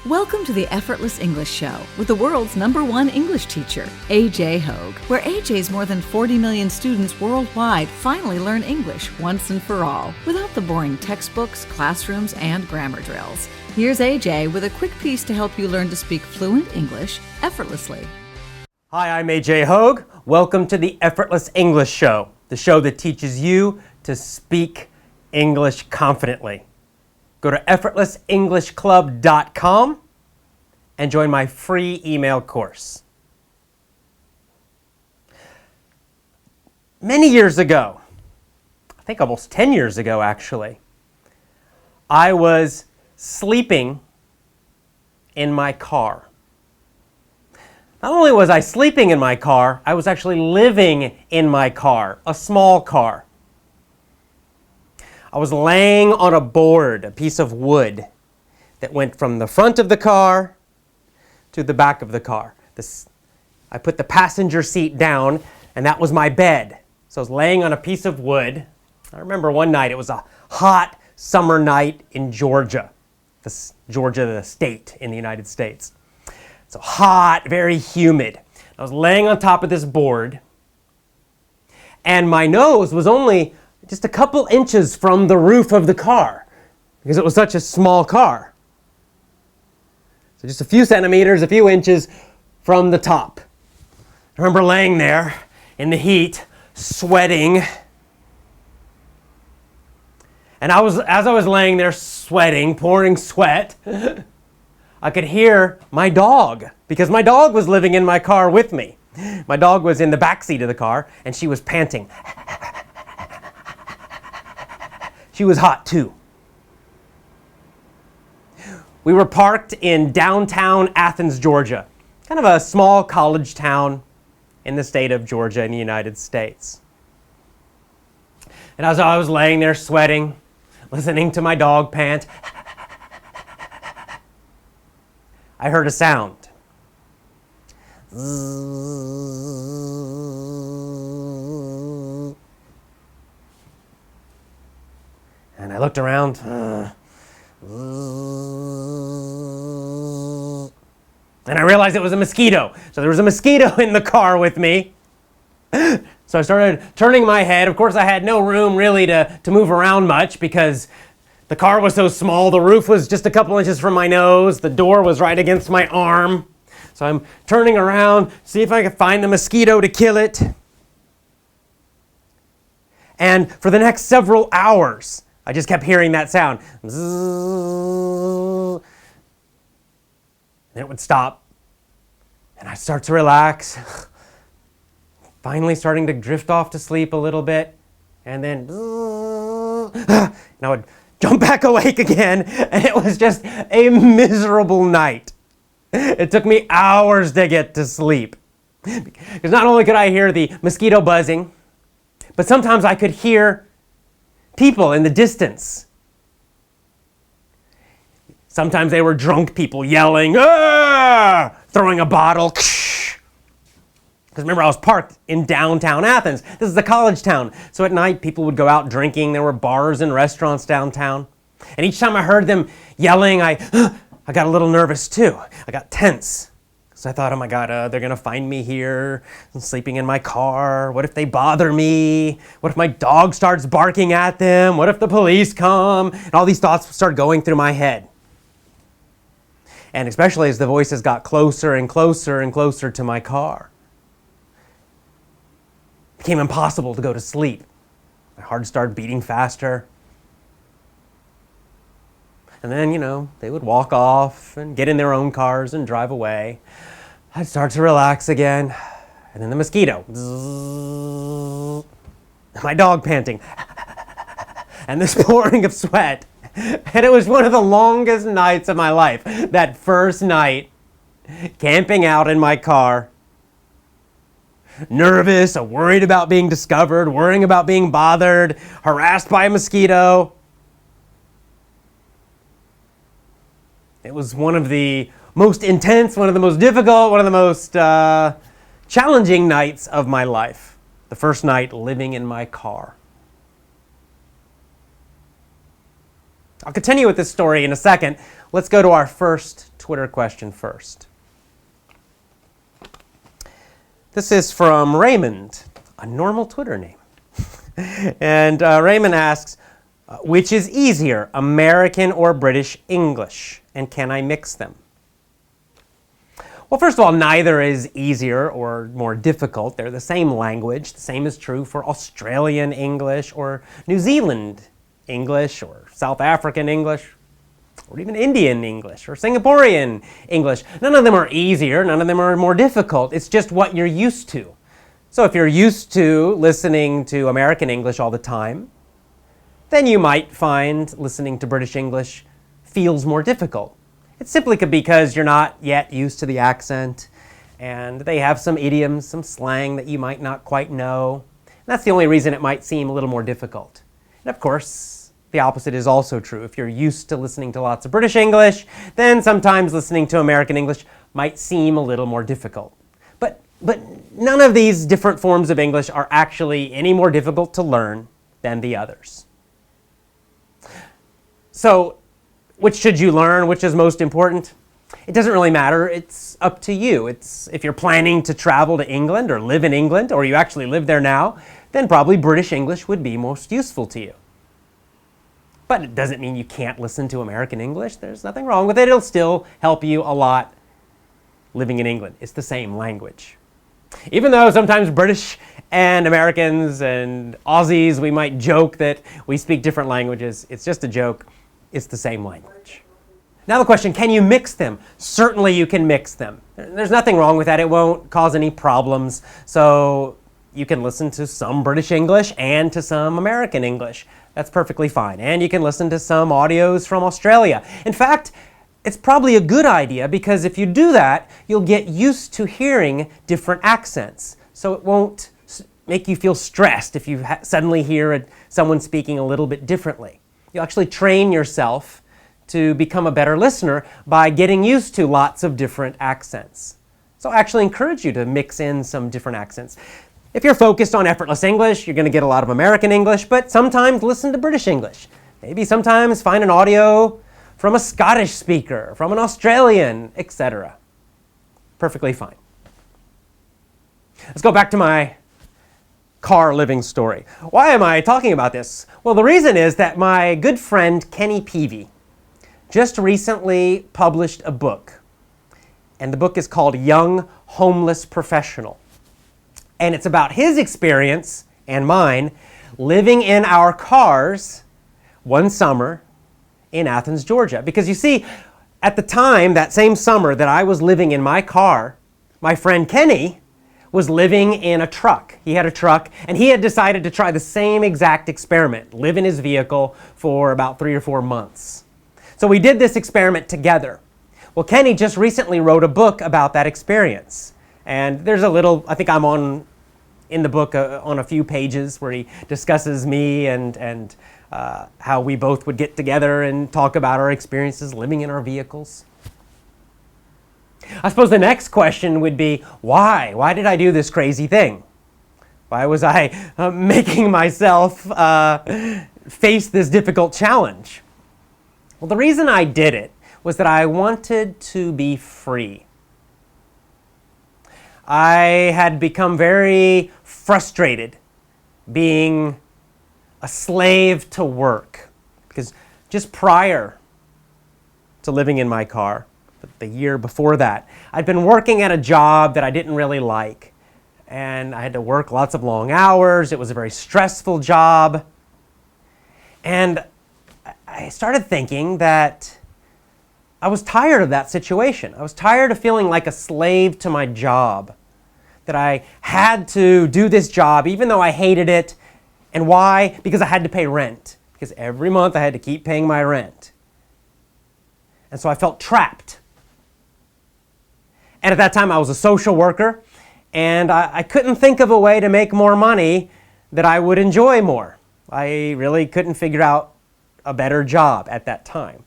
Welcome to the Effortless English Show with the world's #1 English teacher, AJ Hoge, where AJ's more than 40 million students worldwide finally learn English once and for all, without the boring textbooks, classrooms, and grammar drills. Here's AJ with a quick piece to help you learn to speak fluent English effortlessly. Hi, I'm AJ Hoge. Welcome to the Effortless English Show, the show that teaches you to speak English confidently. Go to effortlessenglishclub.com and join my free email course. Many years ago, I think almost 10 years ago actually, I was sleeping in my car. Not only was I sleeping in my car, I was actually living in my car, a small car. I was laying on a board, a piece of wood that went from the front of the car to the back of the car. I put the passenger seat down, and that was my bed. So I was laying on a piece of wood. I remember one night, it was a hot summer night in Georgia, the state in the United States. So hot, very humid. I was laying on top of this board, and my nose was only just a couple inches from the roof of the car because it was such a small car. So just a few centimeters, a few inches from the top. I remember laying there in the heat, sweating. And as I was laying there sweating, pouring sweat, I could hear my dog, because my dog was living in my car with me. My dog was in the back seat of the car, and she was panting. She was hot too. We were parked in downtown Athens, Georgia, kind of a small college town in the state of Georgia in the United States. And as I was laying there sweating, listening to my dog pant, I heard a sound. And I looked around. And I realized it was a mosquito. So there was a mosquito in the car with me. So I started turning my head. Of course, I had no room really to move around much because the car was so small. The roof was just a couple inches from my nose. The door was right against my arm. So I'm turning around, see if I can find the mosquito to kill it. And for the next several hours, I just kept hearing that sound. And it would stop. And I'd start to relax. Finally starting to drift off to sleep a little bit. And then and I would jump back awake again. And it was just a miserable night. It took me hours to get to sleep. Because not only could I hear the mosquito buzzing, but sometimes I could hear people in the distance. Sometimes they were drunk people yelling, "Ah!" throwing a bottle. Because remember, I was parked in downtown Athens. This is a college town. So at night, people would go out drinking. There were bars and restaurants downtown. And each time I heard them yelling, I got a little nervous too. I got tense. So I thought, oh my God, they're going to find me here. I'm sleeping in my car. What if they bother me? What if my dog starts barking at them? What if the police come? And all these thoughts started going through my head. And especially as the voices got closer and closer and closer to my car. It became impossible to go to sleep. My heart started beating faster. And then, they would walk off and get in their own cars and drive away. I'd start to relax again. And then the mosquito. My dog panting. And this pouring of sweat. And it was one of the longest nights of my life. That first night, camping out in my car. Nervous, worried about being discovered, worrying about being bothered, harassed by a mosquito. It was one of the most intense, one of the most difficult, one of the most challenging nights of my life. The first night living in my car. I'll continue with this story in a second. Let's go to our first Twitter question first. This is from Raymond, a normal Twitter name. And Raymond asks, which is easier, American or British English? And can I mix them? Well, first of all, neither is easier or more difficult. They're the same language. The same is true for Australian English or New Zealand English or South African English or even Indian English or Singaporean English. None of them are easier. None of them are more difficult. It's just what you're used to. So if you're used to listening to American English all the time, then you might find listening to British English feels more difficult. It's simply because you're not yet used to the accent, and they have some idioms, some slang that you might not quite know. And that's the only reason it might seem a little more difficult. And of course, the opposite is also true. If you're used to listening to lots of British English, then sometimes listening to American English might seem a little more difficult. But none of these different forms of English are actually any more difficult to learn than the others. So, which should you learn? Which is most important? It doesn't really matter. It's up to you. If you're planning to travel to England or live in England, or you actually live there now, then probably British English would be most useful to you. But it doesn't mean you can't listen to American English. There's nothing wrong with it. It'll still help you a lot living in England. It's the same language. Even though sometimes British and Americans and Aussies, we might joke that we speak different languages. It's just a joke. It's the same language. Now the question, can you mix them? Certainly you can mix them. There's nothing wrong with that. It won't cause any problems. So you can listen to some British English and to some American English. That's perfectly fine. And you can listen to some audios from Australia. In fact, it's probably a good idea because if you do that, you'll get used to hearing different accents. So it won't make you feel stressed if you suddenly hear someone speaking a little bit differently. You'll actually train yourself to become a better listener by getting used to lots of different accents. So I actually encourage you to mix in some different accents. If you're focused on effortless English, you're going to get a lot of American English, but sometimes listen to British English. Maybe sometimes find an audio from a Scottish speaker, from an Australian, etc. Perfectly fine. Let's go back to my car living story. Why am I talking about this? Well, the reason is that my good friend Kenny Peavy just recently published a book. And the book is called Young Homeless Professional. And it's about his experience and mine living in our cars one summer in Athens, Georgia. Because you see, at the time, that same summer that I was living in my car, my friend Kenny was living in a truck. He had a truck, and he had decided to try the same exact experiment, live in his vehicle for about 3 or 4 months. So we did this experiment together. Well, Kenny just recently wrote a book about that experience. And there's a little, I think I'm in the book on a few pages where he discusses me and how we both would get together and talk about our experiences living in our vehicles. I suppose the next question would be, why? Why did I do this crazy thing? Why was I making myself face this difficult challenge? Well, the reason I did it was that I wanted to be free. I had become very frustrated being a slave to work, because just prior to living in my car, the year before that, I'd been working at a job that I didn't really like, and I had to work lots of long hours. It was a very stressful job, and I started thinking that I was tired of that situation. I was tired of feeling like a slave to my job, that I had to do this job even though I hated it. And why? Because I had to pay rent. Because every month I had to keep paying my rent. And so I felt trapped. And at that time I was a social worker, and I couldn't think of a way to make more money that I would enjoy more. I really couldn't figure out a better job at that time.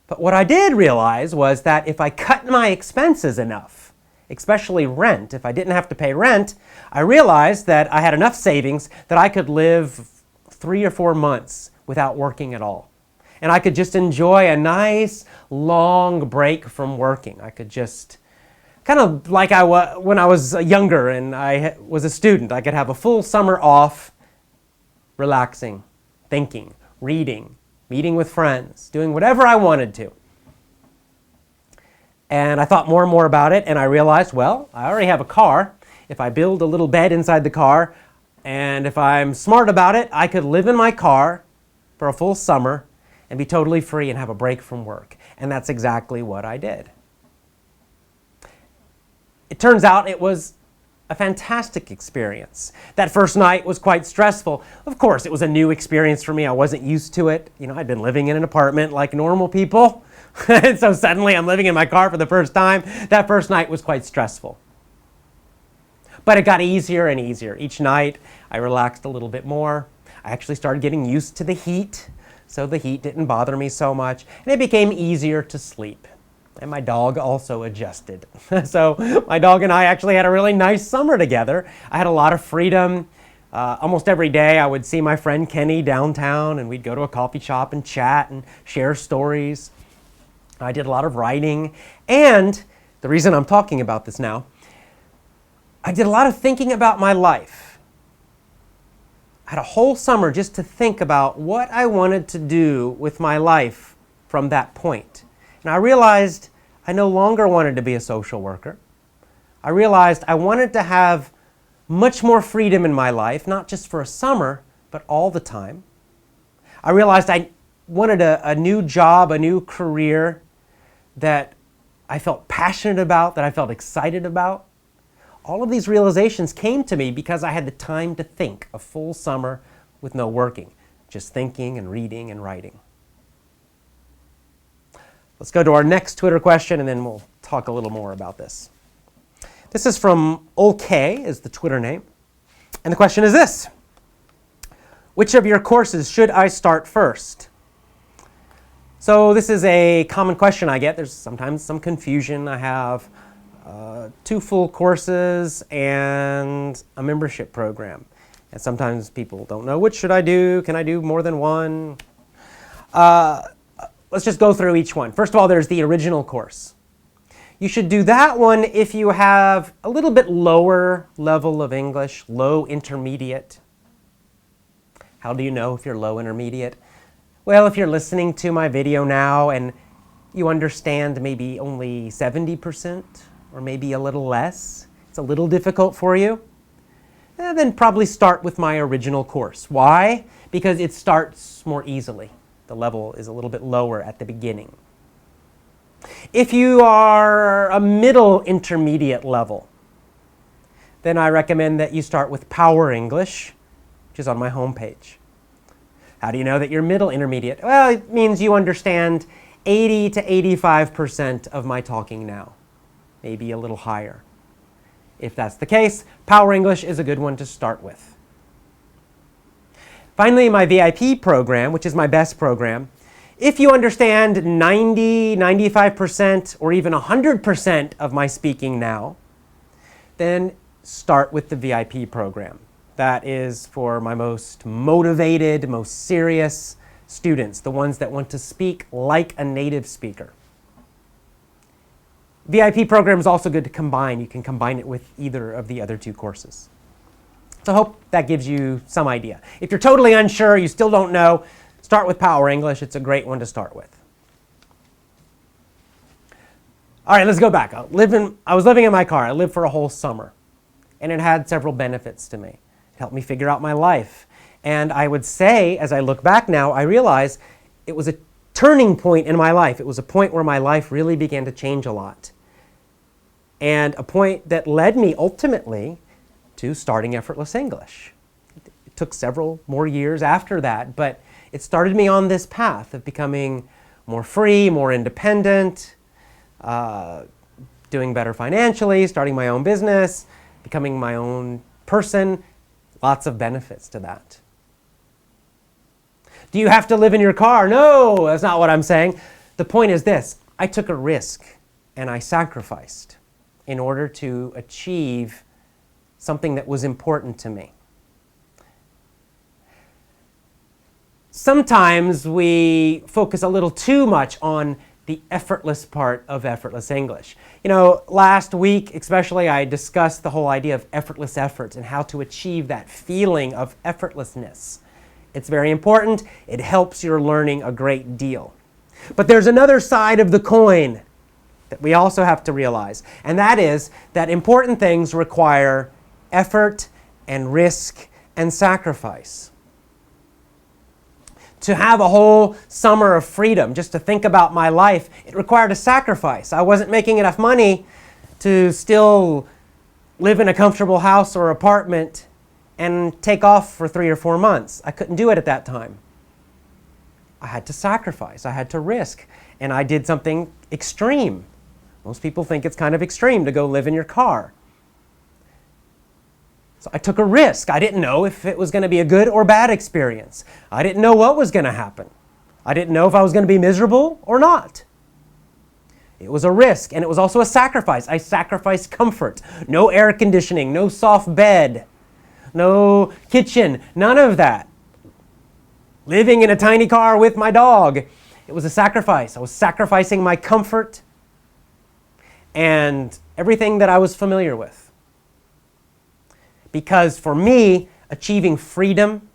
But what I did realize was that if I cut my expenses enough, especially rent, if I didn't have to pay rent, I realized that I had enough savings that I could live 3 or 4 months without working at all. And I could just enjoy a nice long break from working. I could just, kind of like when I was younger and I was a student, I could have a full summer off, relaxing, thinking, reading, meeting with friends, doing whatever I wanted to. And I thought more and more about it, and I realized, well, I already have a car. If I build a little bed inside the car, and if I'm smart about it, I could live in my car for a full summer and be totally free and have a break from work. And that's exactly what I did. It turns out it was a fantastic experience. That first night was quite stressful. Of course, it was a new experience for me. I wasn't used to it. You know, I'd been living in an apartment like normal people. And so suddenly I'm living in my car for the first time. That first night was quite stressful. But it got easier and easier. Each night I relaxed a little bit more. I actually started getting used to the heat, so the heat didn't bother me so much. And it became easier to sleep. And my dog also adjusted. So my dog and I actually had a really nice summer together. I had a lot of freedom. Almost every day I would see my friend Kenny downtown, and we'd go to a coffee shop and chat and share stories. I did a lot of writing. And the reason I'm talking about this now, I did a lot of thinking about my life. I had a whole summer just to think about what I wanted to do with my life from that point. And I realized I no longer wanted to be a social worker. I realized I wanted to have much more freedom in my life, not just for a summer, but all the time. I realized I wanted a new job, a new career that I felt passionate about, that I felt excited about. All of these realizations came to me because I had the time to think, a full summer with no working, just thinking and reading and writing. Let's go to our next Twitter question, and then we'll talk a little more about this. This is from Hoge, is the Twitter name. And the question is this: which of your courses should I start first? So this is a common question I get. There's sometimes some confusion. I have 2 full courses and a membership program. And sometimes people don't know, which should I do? Can I do more than one? Let's just go through each one. First of all, there's the original course. You should do that one if you have a little bit lower level of English, low intermediate. How do you know if you're low intermediate? Well, if you're listening to my video now and you understand maybe only 70% or maybe a little less, it's a little difficult for you, then probably start with my original course. Why? Because it starts more easily. The level is a little bit lower at the beginning. If you are a middle intermediate level, then I recommend that you start with Power English, which is on my homepage. How do you know that you're middle intermediate? Well, it means you understand 80 to 85% of my talking now, maybe a little higher. If that's the case, Power English is a good one to start with. Finally, my VIP program, which is my best program, if you understand 90, 95%, or even 100% of my speaking now, then start with the VIP program. That is for my most motivated, most serious students, the ones that want to speak like a native speaker. VIP program is also good to combine. You can combine it with either of the other 2 courses. So I hope that gives you some idea. If you're totally unsure, you still don't know, start with Power English. It's a great one to start with. All right, let's go back. I was living in my car. I lived for a whole summer, and it had several benefits to me. It helped me figure out my life. And I would say, as I look back now, I realize it was a turning point in my life. It was a point where my life really began to change a lot. And a point that led me ultimately to starting Effortless English. It took several more years after that, but it started me on this path of becoming more free, more independent, doing better financially, starting my own business, becoming my own person. Lots of benefits to that. Do you have to live in your car? No, that's not what I'm saying. The point is this: I took a risk and I sacrificed in order to achieve something that was important to me. Sometimes we focus a little too much on the effortless part of effortless English. You know, last week especially I discussed the whole idea of effortless efforts and how to achieve that feeling of effortlessness. It's very important. It helps your learning a great deal. But there's another side of the coin that we also have to realize, and that is that important things require effort and risk and sacrifice. To have a whole summer of freedom, just to think about my life, it required a sacrifice. I wasn't making enough money to still live in a comfortable house or apartment and take off for 3 or 4 months. I couldn't do it at that time. I had to sacrifice. I had to risk. And I did something extreme. Most people think it's kind of extreme to go live in your car. So I took a risk. I didn't know if it was going to be a good or bad experience. I didn't know what was going to happen. I didn't know if I was going to be miserable or not. It was a risk, and it was also a sacrifice. I sacrificed comfort. No air conditioning, no soft bed, no kitchen, none of that. Living in a tiny car with my dog. It was a sacrifice. I was sacrificing my comfort and everything that I was familiar with. Because for me, achieving freedom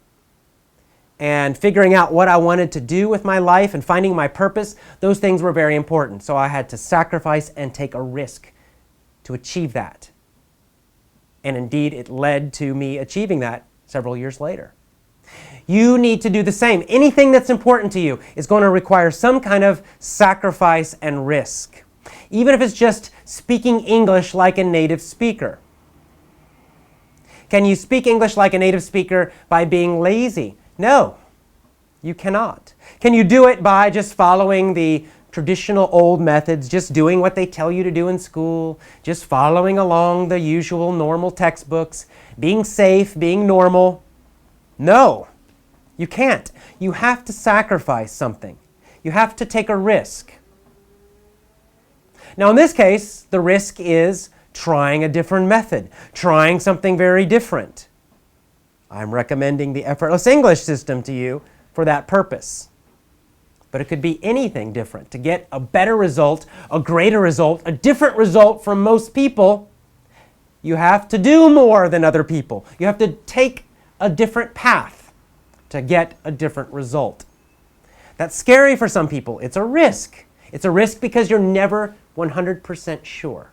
and figuring out what I wanted to do with my life and finding my purpose, those things were very important. So I had to sacrifice and take a risk to achieve that. And indeed, it led to me achieving that several years later. You need to do the same. Anything that's important to you is going to require some kind of sacrifice and risk. Even if it's just speaking English like a native speaker. Can you speak English like a native speaker by being lazy? No, you cannot. Can you do it by just following the traditional old methods, just doing what they tell you to do in school, just following along the usual normal textbooks, being safe, being normal? No, you can't. You have to sacrifice something. You have to take a risk. Now in this case, the risk is trying a different method, trying something very different. I'm recommending the Effortless English system to you for that purpose. But it could be anything different. To get a better result, a greater result, a different result from most people, you have to do more than other people. You have to take a different path to get a different result. That's scary for some people. It's a risk. It's a risk because you're never 100% sure.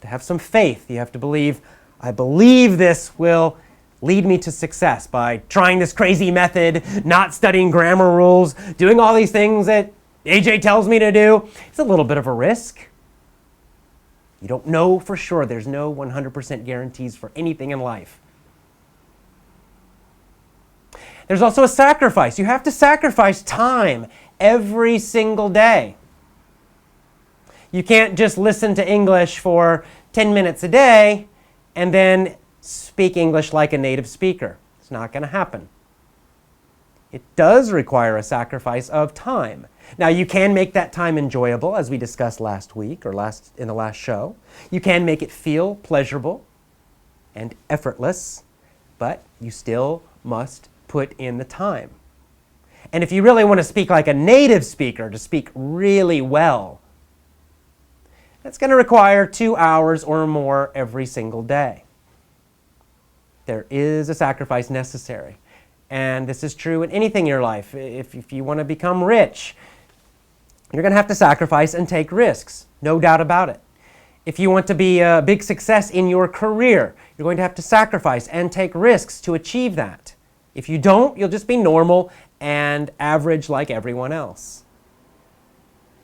To have some faith. You have to believe, I believe this will lead me to success by trying this crazy method, not studying grammar rules, doing all these things that AJ tells me to do. It's a little bit of a risk. You don't know for sure. There's no 100% guarantees for anything in life. There's also a sacrifice. You have to sacrifice time every single day. You can't just listen to English for 10 minutes a day and then speak English like a native speaker. It's not going to happen. It does require a sacrifice of time. Now you can make that time enjoyable, as we discussed last week or in the last show. You can make it feel pleasurable and effortless, but you still must put in the time. And if you really want to speak like a native speaker, to speak really well, that's going to require 2 hours or more every single day. There is a sacrifice necessary. And this is true in anything in your life. If you want to become rich, you're going to have to sacrifice and take risks. No doubt about it. If you want to be a big success in your career, you're going to have to sacrifice and take risks to achieve that. If you don't, you'll just be normal and average like everyone else.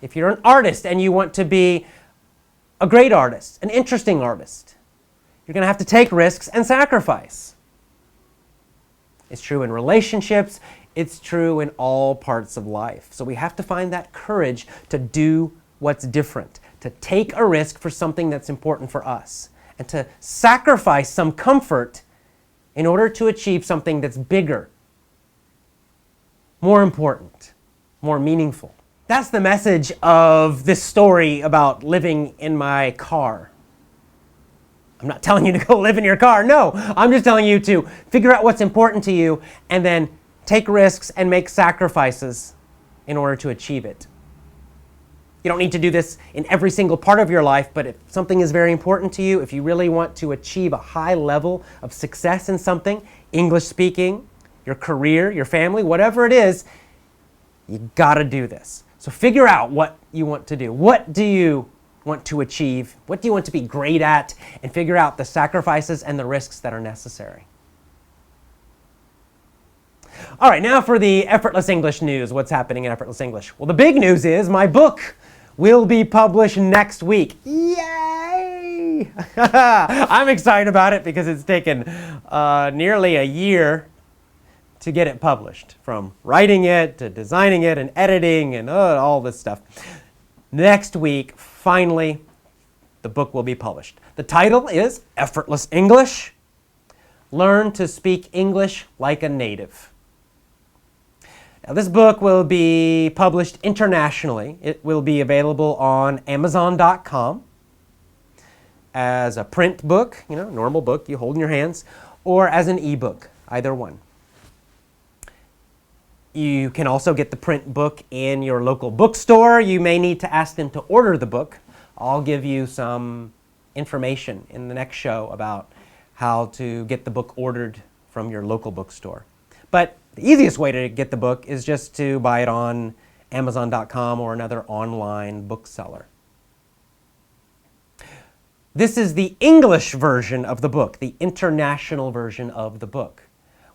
If you're an artist and you want to be a great artist, an interesting artist, you're going to have to take risks and sacrifice. It's true in relationships. It's true in all parts of life. So we have to find that courage to do what's different, to take a risk for something that's important for us, and to sacrifice some comfort in order to achieve something that's bigger, more important, more meaningful. That's the message of this story about living in my car. I'm not telling you to go live in your car. No, I'm just telling you to figure out what's important to you and then take risks and make sacrifices in order to achieve it. You don't need to do this in every single part of your life, but if something is very important to you, if you really want to achieve a high level of success in something, English speaking, your career, your family, whatever it is, you gotta do this. So figure out what you want to do. What do you want to achieve? What do you want to be great at? And figure out the sacrifices and the risks that are necessary. All right, now for the Effortless English news. What's happening in Effortless English? Well, the big news is my book will be published next week. Yay! I'm excited about it because it's taken nearly a year to get it published, from writing it to designing it and editing and all this stuff. Next week, finally, the book will be published. The title is Effortless English. Learn to speak English like a native. Now, this book will be published internationally. It will be available on Amazon.com as a print book, normal book you hold in your hands, or as an ebook, either one. You can also get the print book in your local bookstore. You may need to ask them to order the book. I'll give you some information in the next show about how to get the book ordered from your local bookstore. But the easiest way to get the book is just to buy it on Amazon.com or another online bookseller. This is the English version of the book, the international version of the book.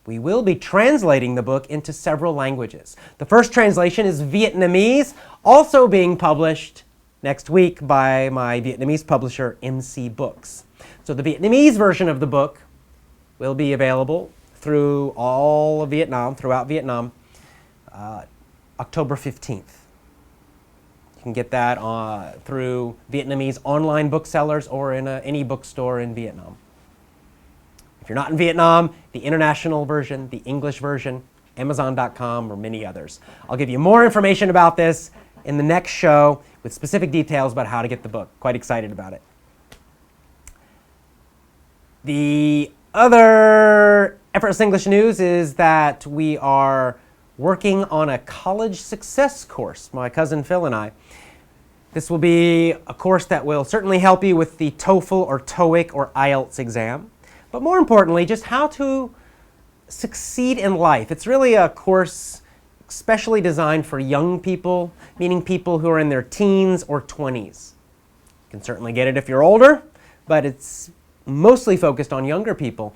We will be translating the book into several languages. The first translation is Vietnamese, also being published next week by my Vietnamese publisher, MC Books. So the Vietnamese version of the book will be available through all of Vietnam, throughout Vietnam, October 15th. You can get that through Vietnamese online booksellers or in any bookstore in Vietnam. If you're not in Vietnam, the international version, the English version, Amazon.com, or many others. I'll give you more information about this in the next show with specific details about how to get the book. Quite excited about it. The other Effortless English news is that we are working on a college success course, my cousin Phil and I. This will be a course that will certainly help you with the TOEFL or TOEIC or IELTS exam. But more importantly, just how to succeed in life. It's really a course specially designed for young people, meaning people who are in their teens or 20s. You can certainly get it if you're older, but it's mostly focused on younger people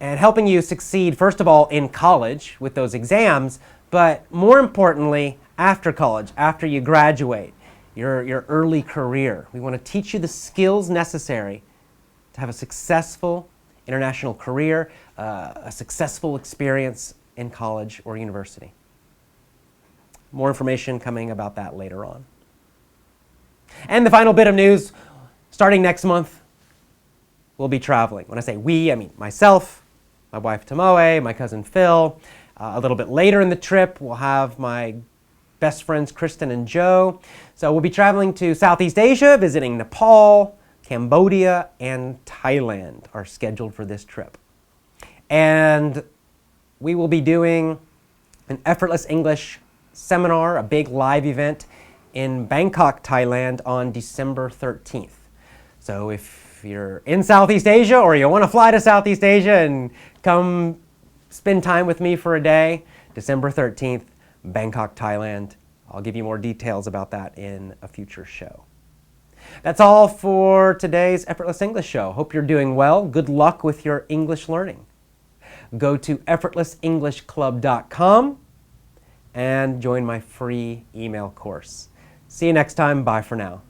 and helping you succeed, first of all, in college with those exams, but more importantly, after college, after you graduate, your early career. We want to teach you the skills necessary to have a successful international career, a successful experience in college or university. More information coming about that later on. And the final bit of news, starting next month, we'll be traveling. When I say we, I mean myself, my wife Tomoe, my cousin Phil. A little bit later in the trip, we'll have my best friends Kristen and Joe. So we'll be traveling to Southeast Asia, visiting Nepal, Cambodia, and Thailand are scheduled for this trip. And we will be doing an Effortless English seminar, a big live event in Bangkok, Thailand on December 13th. So if you're in Southeast Asia or you want to fly to Southeast Asia and come spend time with me for a day, December 13th, Bangkok, Thailand. I'll give you more details about that in a future show. That's all for today's Effortless English show. Hope you're doing well. Good luck with your English learning. Go to effortlessenglishclub.com and join my free email course. See you next time. Bye for now.